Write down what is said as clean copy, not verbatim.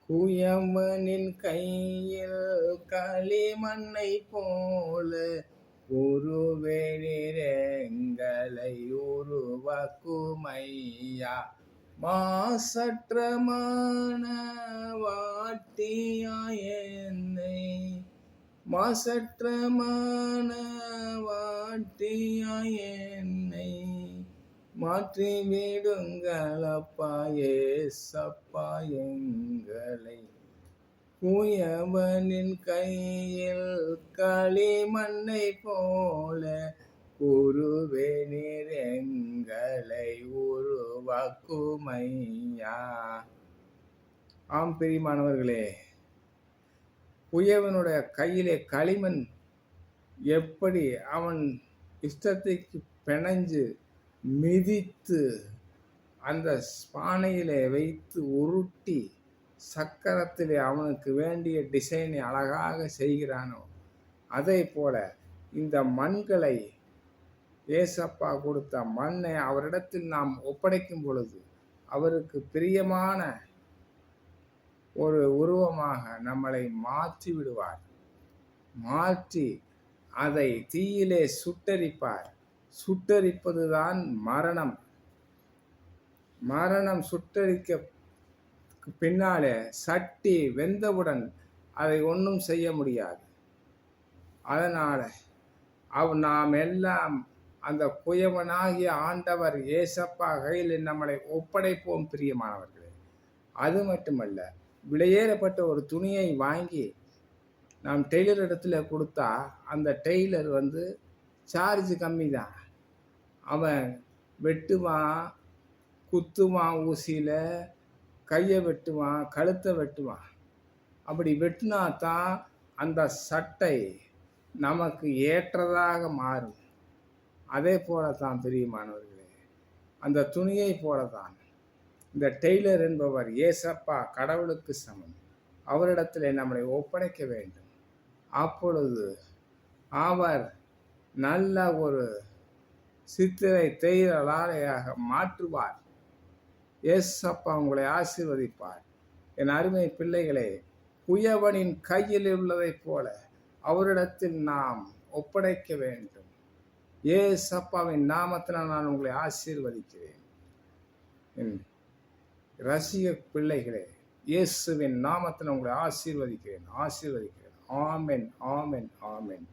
குயவனின் கையில் களிமண்ணை போல உருவேனீர் எங்களை உருவாக்குமையா. மாசற்ற மனவாட்டியாய் என்னை, மாசற்ற மனவாட்டியாய் என்னை மாற்றி விடுங்களப்பா ஏசப்பா எங்களை. குயவனின் கையில் களிமண்ணை போல உருவேனீர் எங்களை உருவாக்குமையா. ஆம் பிரியமானவர்களே, குயவனுடைய கையிலே களிமண் எப்படி அவன் இஷ்டத்துக்கு பிணைஞ்சு மிதித்து அந்த பானையிலே வைத்து உருட்டி சக்கரத்திலே அவனுக்கு வேண்டிய டிசைனை அழகாக செய்கிறானோ, அதே போல இந்த மண்களை, ஏசப்பா கொடுத்த மண்ணை அவரிடத்தில் நாம் ஒப்படைக்கும் பொழுது அவருக்கு பிரியமான ஒரு உருவமாக நம்மளை மாற்றி விடுவார். மாற்றி அதை தீயிலே சுட்டரிப்பார். சுட்டரிப்பதுதான் மரணம். மரணம் சுட்டரிக்க பின்னாலே சட்டி வெந்தவுடன் அதை ஒன்றும் செய்ய முடியாது. அதனால நாம் எல்லாம் அந்த குயவனாகிய ஆண்டவர் ஏசப்பா கையில் நம்மளை ஒப்படைப்போம் பிரியமானவர்களே. அது மட்டுமல்ல, விலையேறப்பட்ட ஒரு துணியை வாங்கி நாம் டெய்லர் இடத்துல கொடுத்தா அந்த டெய்லர் சார்ஜ் கம்மி தான். அவன் வெட்டுவான், குத்துவான், ஊசியில் கையை வெட்டுவான், கழுத்தை வெட்டுவான். அப்படி வெட்டினா தான் அந்த சட்டை நமக்கு ஏற்றதாக மாறும். அதே போல தான் பிரியமானவர்களே, அந்த துணியை போல தான் இந்த டெய்லர் என்பவர் ஏசப்பா கடவுளுக்கு சமம். அவரிடத்தில் நம்மளை ஒப்படைக்க வேண்டும். அப்பொழுது அவர் நல்ல ஒரு சித்திரை தேயிலாலையாக மாற்றுவார். ஏசப்பா உங்களை ஆசீர்வதிப்பார். என் அருமை பிள்ளைகளே, குயவனின் கையில் உள்ளதைப் போல அவரிடத்தில் நாம் ஒப்படைக்க வேண்டும். ஏசப்பாவின் நாமத்தில் நான் உங்களை ஆசீர்வதிக்கிறேன். என் ரசிக பிள்ளைகளே, இயேசுவின் நாமத்தில் உங்களை ஆசீர்வதிக்கிறேன். ஆமென், ஆமென், ஆமென்.